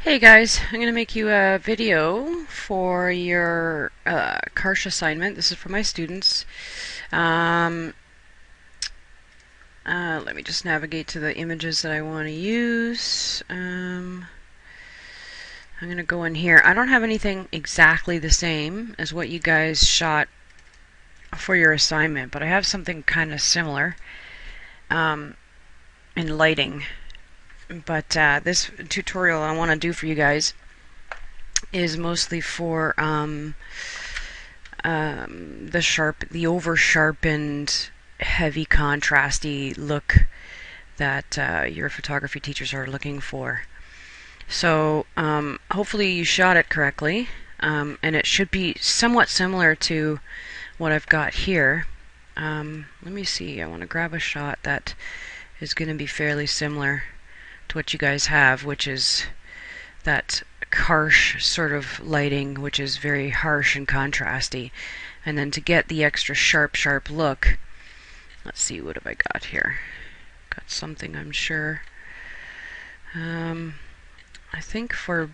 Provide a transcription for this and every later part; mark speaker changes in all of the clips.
Speaker 1: Hey guys, I'm going to make you a video for your Karsh assignment. This is for my students. Um, Let me just navigate to the images that I want to use. I'm going to go in here. I don't have anything exactly the same as what you guys shot for your assignment, but I have something kind of similar in lighting. But this tutorial I want to do for you guys is mostly for the over sharpened, heavy contrasty look that your photography teachers are looking for. So hopefully you shot it correctly, and it should be somewhat similar to what I've got here. Let me see, I want to grab a shot that is going to be fairly similar to what you guys have, which is that harsh sort of lighting, which is very harsh and contrasty. And then to get the extra sharp look, let's see, what have I got here? Got something, I'm sure. I think for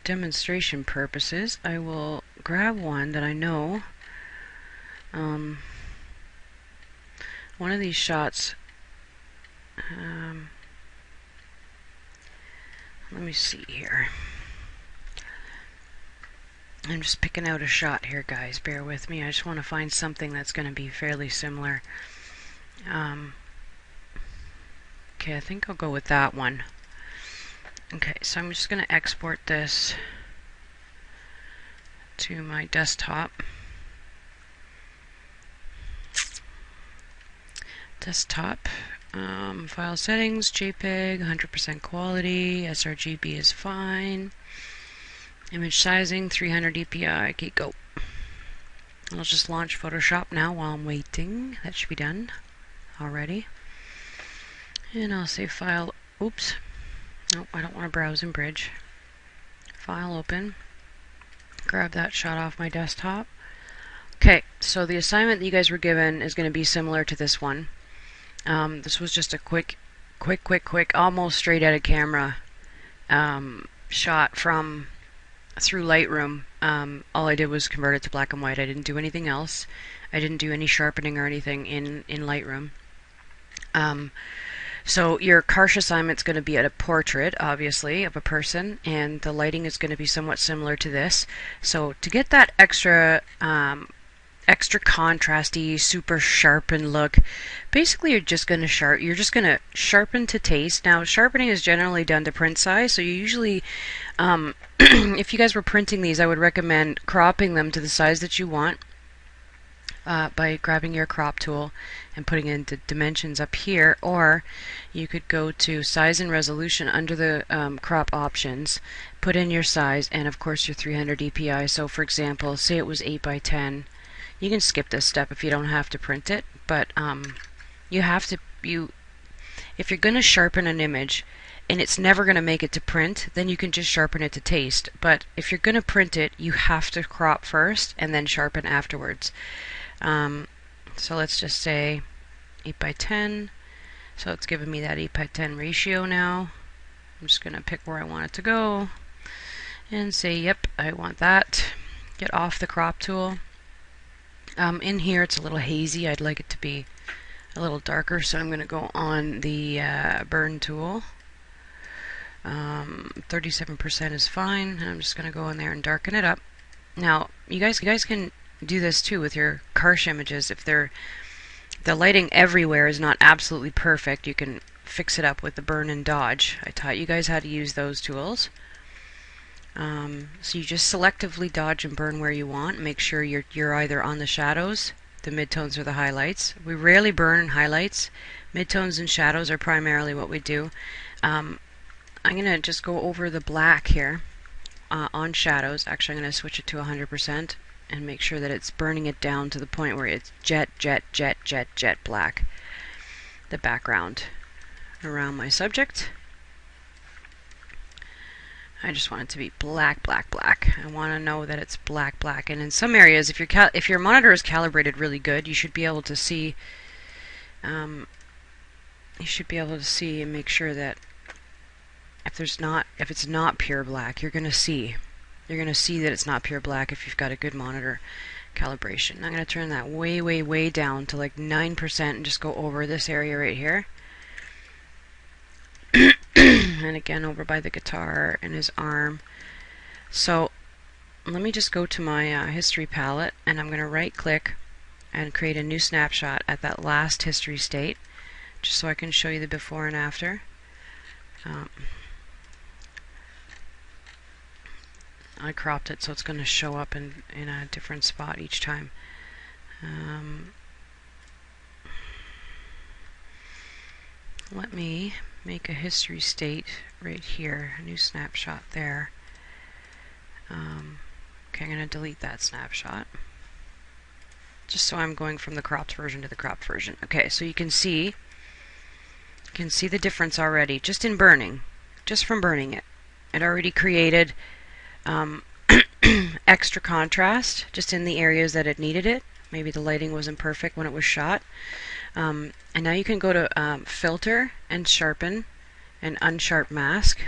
Speaker 1: demonstration purposes, I will grab one that I know. One of these shots, let me see here. I'm just picking out a shot here, guys. Bear with me. I just want to find something that's going to be fairly similar. Okay, I think I'll go with that one. Okay, so I'm just going to export this to my desktop. File settings, JPEG, 100% quality, sRGB is fine. Image sizing, 300 dpi. Okay, go. I'll just launch Photoshop now while I'm waiting. That should be done already. And I'll say file. Oops. No, I don't want to browse in Bridge. File open. Grab that shot off my desktop. Okay, so the assignment that you guys were given is going to be similar to this one. This was just a quick, almost straight out of camera shot from through Lightroom. All I did was convert it to black and white. I didn't do anything else. I didn't do any sharpening or anything in Lightroom. So your Karsh assignment is going to be at a portrait, obviously, of a person, and the lighting is going to be somewhat similar to this. So to get that extra contrasty, super sharpened look, basically you're just going to sharpen to taste. Now, sharpening is generally done to print size, so you usually, if you guys were printing these, I would recommend cropping them to the size that you want by grabbing your crop tool and putting it into dimensions up here, or you could go to size and resolution under the crop options, put in your size, and of course your 300 dpi. So for example, say it was 8 by 10. You can skip this step if you don't have to print it, but you have to. If you're going to sharpen an image and it's never going to make it to print, then you can just sharpen it to taste. But if you're going to print it, you have to crop first and then sharpen afterwards. So let's just say 8 by 10. So it's giving me that 8 by 10 ratio now. I'm just going to pick where I want it to go and say, yep, I want that. Get off the crop tool. In here it's a little hazy. I'd like it to be a little darker, so I'm going to go on the burn tool. 37% is fine, and I'm just going to go in there and darken it up. Now, you guys can do this too with your Karsh images. If the lighting everywhere is not absolutely perfect, you can fix it up with the burn and dodge. I taught you guys how to use those tools. So you just selectively dodge and burn where you want. Make sure you're either on the shadows, the midtones, or the highlights. We rarely burn highlights. Midtones and shadows are primarily what we do. I'm going to just go over the black here on shadows. Actually, I'm going to switch it to 100% and make sure that it's burning it down to the point where it's jet black. The background around my subject. I just want it to be black. I want to know that it's black. And in some areas, if your monitor is calibrated really good, you should be able to see. You should be able to see and make sure that if it's not pure black, you're gonna see that it's not pure black if you've got a good monitor calibration. I'm going to turn that way down to like 9% and just go over this area right here. And again over by the guitar and his arm. So let me just go to my history palette, and I'm going to right click and create a new snapshot at that last history state, just so I can show you the before and after. I cropped it so it's going to show up in a different spot each time. Let me make a history state right here, a new snapshot there. Okay, I'm going to delete that snapshot, just so I'm going from the cropped version to the cropped version. Okay, so you can see the difference already just in burning, just from burning it. It already created extra contrast just in the areas that it needed it. Maybe the lighting wasn't perfect when it was shot. And now you can go to filter and sharpen and unsharp mask.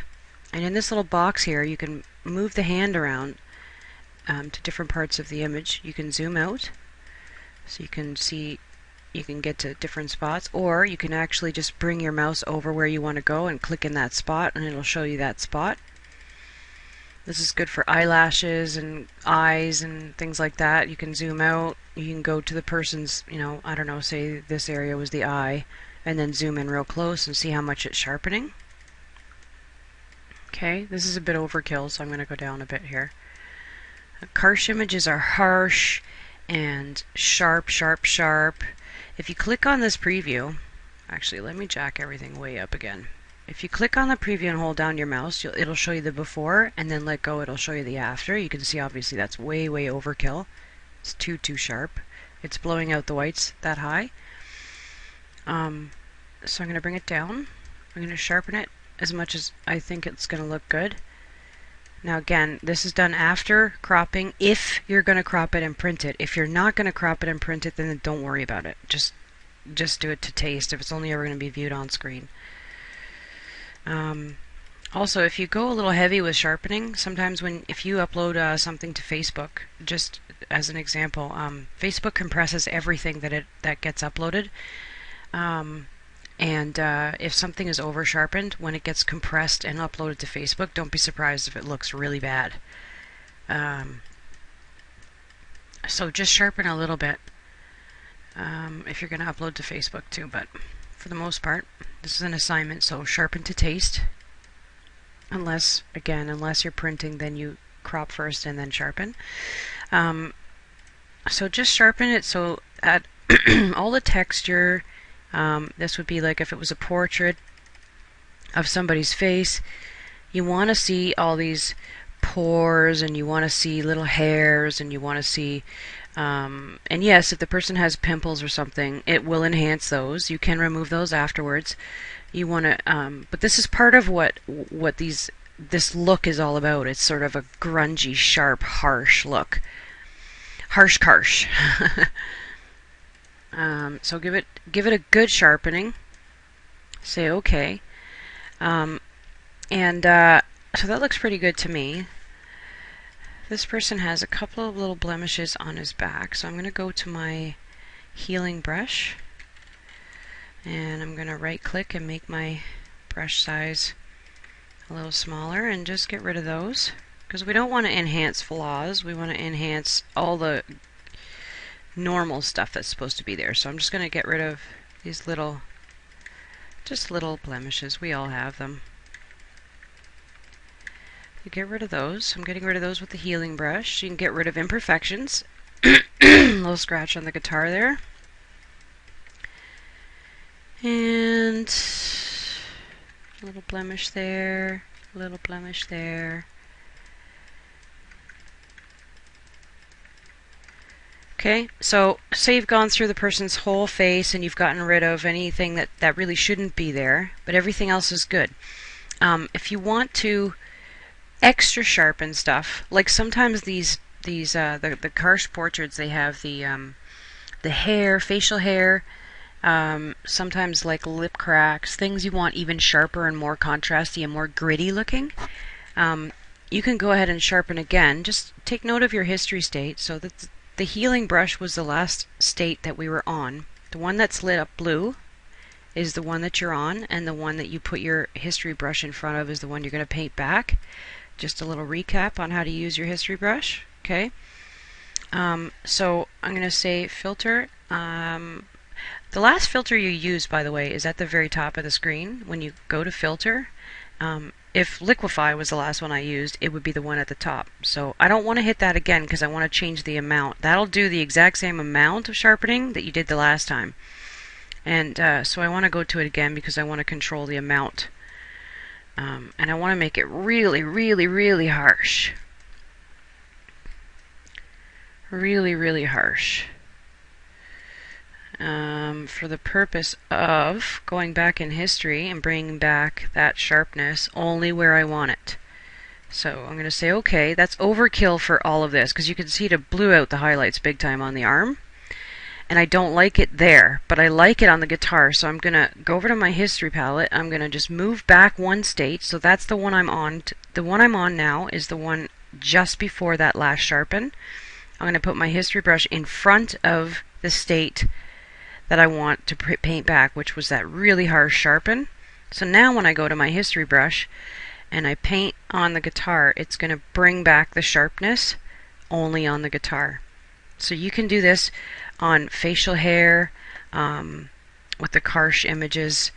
Speaker 1: And in this little box here, you can move the hand around to different parts of the image. You can zoom out so you can see, you can get to different spots, or you can actually just bring your mouse over where you want to go and click in that spot, and it'll show you that spot. This is good for eyelashes and eyes and things like that. You can zoom out, you can go to the person's, I don't know, say this area was the eye, and then zoom in real close and see how much it's sharpening. Okay, this is a bit overkill, so I'm going to go down a bit here. Karsh images are harsh and sharp. If you click on this preview, actually let me jack everything way up again. If you click on the preview and hold down your mouse, it'll show you the before, and then let go, it'll show you the after. You can see obviously that's way overkill. It's too sharp. It's blowing out the whites that high. So I'm going to bring it down. I'm going to sharpen it as much as I think it's going to look good. Now again, this is done after cropping, if you're going to crop it and print it. If you're not going to crop it and print it, then don't worry about it. Just do it to taste if it's only ever going to be viewed on screen. Also, if you go a little heavy with sharpening, sometimes if you upload something to Facebook, just as an example, Facebook compresses everything that gets uploaded. And if something is over sharpened, when it gets compressed and uploaded to Facebook, don't be surprised if it looks really bad. So just sharpen a little bit if you're going to upload to Facebook too, but for the most part, this is an assignment, so sharpen to taste. Unless you're printing, then you crop first and then sharpen. So just sharpen it so at all the texture. This would be like if it was a portrait of somebody's face. You want to see all these pores, and you want to see little hairs, and you want to see and yes, if the person has pimples or something, it will enhance those. You can remove those afterwards. You want to but this is part of what this look is all about. It's sort of a grungy, sharp, harsh look. Harsh Karsh. So give it a good sharpening. Say okay. So that looks pretty good to me. This person has a couple of little blemishes on his back, so I'm going to go to my healing brush, and I'm going to right click and make my brush size a little smaller and just get rid of those, because we don't want to enhance flaws. We want to enhance all the normal stuff that's supposed to be there. So I'm just going to get rid of these little blemishes. We all have them. You get rid of those. I'm getting rid of those with the healing brush. You can get rid of imperfections. A little scratch on the guitar there. And a little blemish there. A little blemish there. Okay, so say you've gone through the person's whole face and you've gotten rid of anything that really shouldn't be there, but everything else is good. If you want to extra sharpen stuff, like sometimes the Karsh portraits, they have the hair, facial hair, Sometimes like lip cracks, things you want even sharper and more contrasty and more gritty looking. Um, you can go ahead and sharpen again. Just take note of your history state. So that the healing brush was the last state that we were on. The one that's lit up blue is the one that you're on, and the one that you put your history brush in front of is the one you're going to paint back. Just a little recap on how to use your history brush. Okay. So I'm going to say filter. The last filter you use, by the way, is at the very top of the screen when you go to filter. If liquefy was the last one I used, it would be the one at the top. So I don't want to hit that again because I want to change the amount. That'll do the exact same amount of sharpening that you did the last time. And so I want to go to it again because I want to control the amount. And I want to make it really, really, really harsh. Really, really harsh. For the purpose of going back in history and bringing back that sharpness only where I want it. So I'm going to say okay. That's overkill for all of this because you can see it blew out the highlights big time on the arm. And I don't like it there, but I like it on the guitar. So I'm going to go over to my history palette. I'm going to just move back one state. So that's the one I'm on. The one I'm on now is the one just before that last sharpen. I'm going to put my history brush in front of the state that I want to paint back, which was that really harsh sharpen. So now when I go to my history brush and I paint on the guitar, it's going to bring back the sharpness only on the guitar. So you can do this on facial hair, with the Karsh images,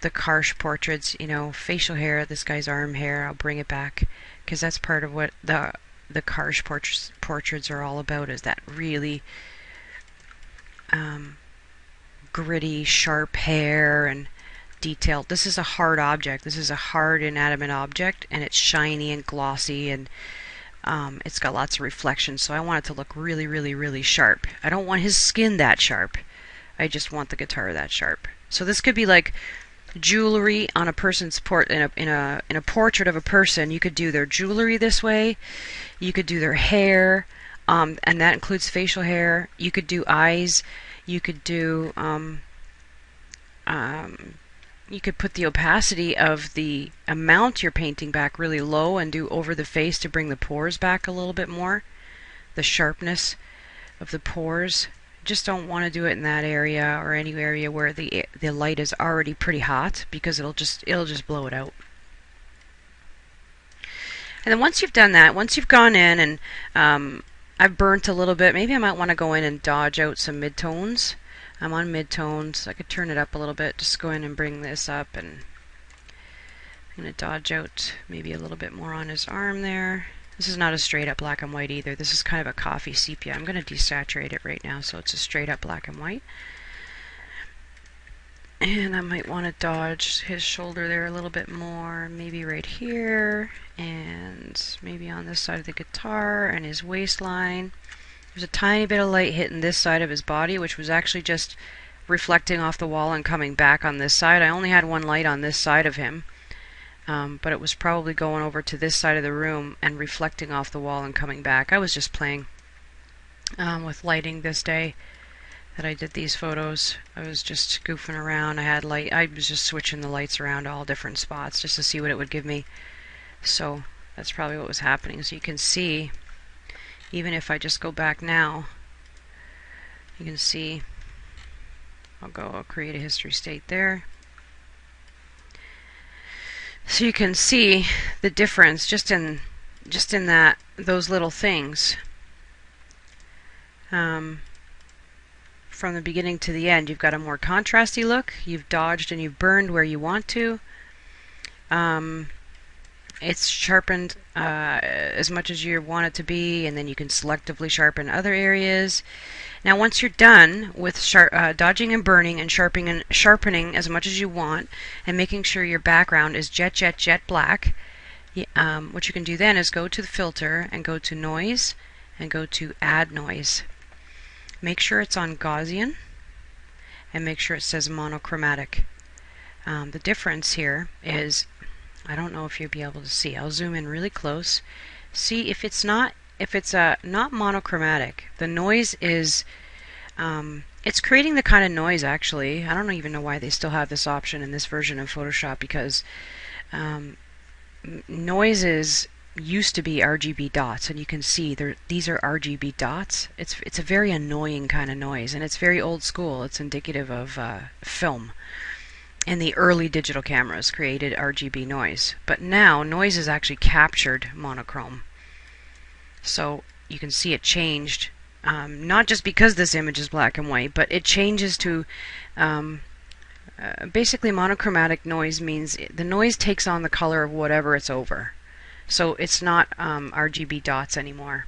Speaker 1: the Karsh portraits, you know, facial hair, this guy's arm hair, I'll bring it back because that's part of what the Karsh portraits are all about, is that really gritty, sharp hair and detailed. This is a hard object. This is a hard inanimate object, and it's shiny and glossy, and it's got lots of reflections, so I want it to look really, really, really sharp. I don't want his skin that sharp. I just want the guitar that sharp. So this could be like jewelry on a person's in a portrait of a person. You could do their jewelry this way. You could do their hair, and that includes facial hair. You could do eyes. You could do you could put the opacity of the amount you're painting back really low and do over the face to bring the pores back a little bit more. The sharpness of the pores. Just don't want to do it in that area or any area where the light is already pretty hot, because it'll just blow it out. And then once you've done that, once you've gone in and I've burnt a little bit, maybe I might want to go in and dodge out some midtones. I'm on midtones. I could turn it up a little bit. Just go in and bring this up, and I'm going to dodge out maybe a little bit more on his arm there. This is not a straight up black and white either. This is kind of a coffee sepia. I'm going to desaturate it right now so it's a straight up black and white. And I might want to dodge his shoulder there a little bit more, maybe right here, and maybe on this side of the guitar and his waistline. There's a tiny bit of light hitting this side of his body, which was actually just reflecting off the wall and coming back on this side. I only had one light on this side of him, but it was probably going over to this side of the room and reflecting off the wall and coming back. I was just playing with lighting this day that I did these photos. I was just goofing around. I was just switching the lights around to all different spots just to see what it would give me. So that's probably what was happening. So you can see, even if I just go back now, you can see, I'll create a history state there. So you can see the difference just in those little things. From the beginning to the end, you've got a more contrasty look. You've dodged and you've burned where you want to. It's sharpened as much as you want it to be, and then you can selectively sharpen other areas. Now once you're done with dodging and burning and sharpening as much as you want, and making sure your background is jet black, what you can do then is go to the filter and go to noise and go to add noise. Make sure it's on Gaussian and make sure it says monochromatic. The difference here is, I don't know if you'll be able to see. I'll zoom in really close. See if it's not monochromatic. The noise is it's creating the kind of noise, actually. I don't even know why they still have this option in this version of Photoshop, because um, noises used to be RGB dots, and you can see these are RGB dots. It's a very annoying kind of noise, and it's very old school. It's indicative of film. And the early digital cameras created RGB noise. But now noise is actually captured monochrome. So you can see it changed, not just because this image is black and white, but it changes to basically monochromatic noise means the noise takes on the color of whatever it's over. So it's not RGB dots anymore.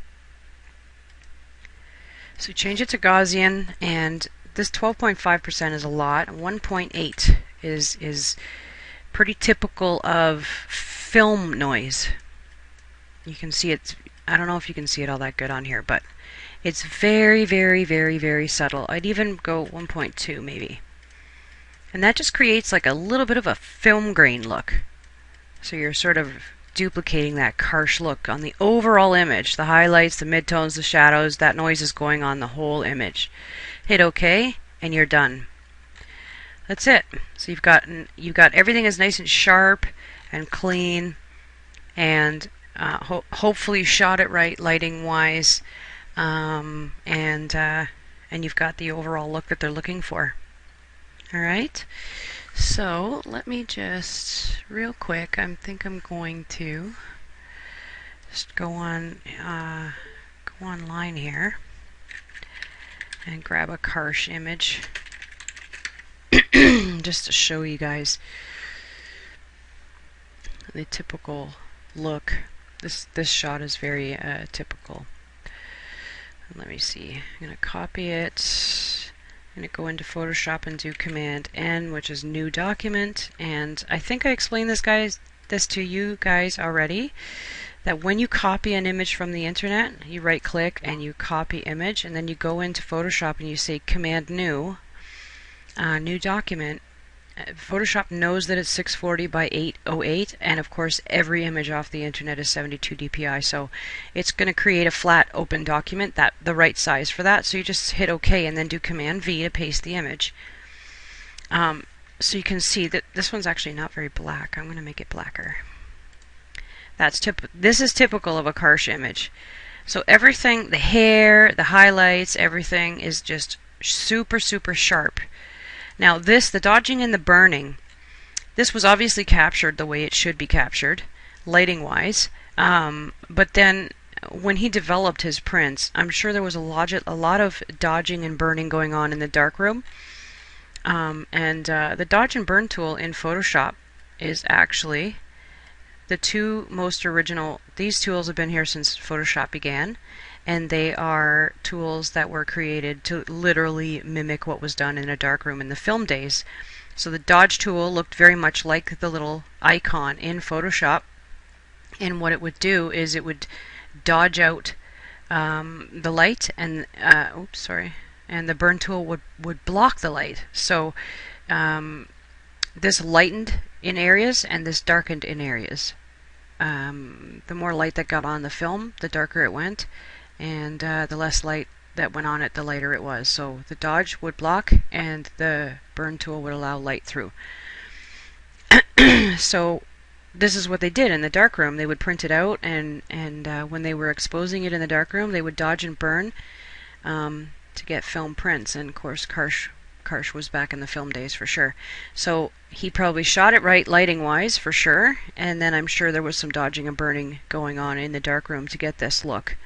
Speaker 1: So change it to Gaussian, and this 12.5% is a lot. 1.8 is pretty typical of film noise. You can see it. I don't know if you can see it all that good on here, but it's very, very, very, very subtle. I'd even go 1.2 maybe. And that just creates like a little bit of a film grain look. So you're sort of duplicating that Karsh look on the overall image. The highlights, the midtones, the shadows, that noise is going on the whole image. Hit OK, and you're done. That's it. So you've got everything is nice and sharp and clean, and hopefully you shot it right lighting wise, and you've got the overall look that they're looking for. Alright, so let me just real quick, I think I'm going to just go online here and grab a Karsh image just to show you guys the typical look. This shot is very typical. Let me see. I'm going to copy it. I'm going to go into Photoshop and do Command N, which is New Document. And I think I explained this to you guys already, that when you copy an image from the internet, you right click and you copy image, and then you go into Photoshop and you say Command New, New Document. Photoshop knows that it's 640 by 808, and of course every image off the internet is 72 dpi, so it's going to create a flat open document, that the right size for that. So you just hit OK and then do Command V to paste the image. So you can see that this one's actually not very black. I'm going to make it blacker. This is typical of a Karsh image. So everything, the hair, the highlights, everything is just super, super sharp. Now the dodging and the burning, this was obviously captured the way it should be captured, lighting wise, but then when he developed his prints, I'm sure there was a lot of dodging and burning going on in the darkroom. The dodge and burn tool in Photoshop is actually the two most original. These tools have been here since Photoshop began, and they are tools that were created to literally mimic what was done in a darkroom in the film days. So the dodge tool looked very much like the little icon in Photoshop, and what it would do is it would dodge out the light, and and the burn tool would block the light. So this lightened in areas and this darkened in areas. The more light that got on the film, the darker it went, and the less light that went on it, the lighter it was. So the dodge would block and the burn tool would allow light through. So this is what they did in the darkroom. They would print it out, and when they were exposing it in the darkroom, they would dodge and burn to get film prints. And of course Karsh was back in the film days for sure. So he probably shot it right lighting wise for sure, and then I'm sure there was some dodging and burning going on in the darkroom to get this look.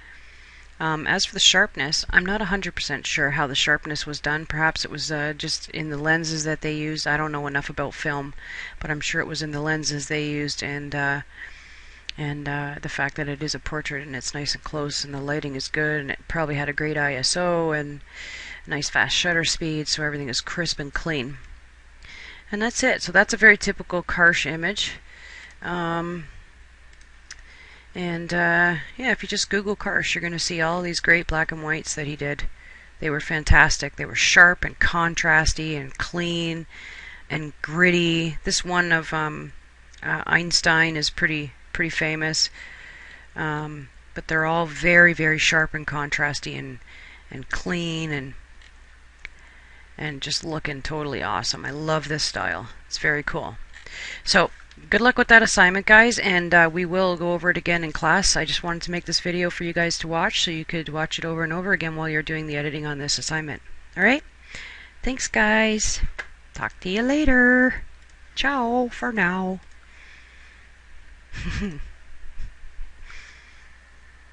Speaker 1: As for the sharpness, I'm not 100% sure how the sharpness was done. Perhaps it was just in the lenses that they used. I don't know enough about film, but I'm sure it was in the lenses they used, and the fact that it is a portrait and it's nice and close and the lighting is good, and it probably had a great ISO and nice fast shutter speed, so everything is crisp and clean. And that's it. So that's a very typical Karsh image. Yeah, if you just Google Karsh, you're going to see all these great black and whites that he did. They were fantastic. They were sharp and contrasty and clean and gritty. This one of Einstein is pretty famous. But they're all very, very sharp and contrasty and clean. And and just looking totally awesome. I love this style. It's very cool. So good luck with that assignment, guys, and we will go over it again in class. I just wanted to make this video for you guys to watch so you could watch it over and over again while you're doing the editing on this assignment. Alright? Thanks, guys. Talk to you later. Ciao for now.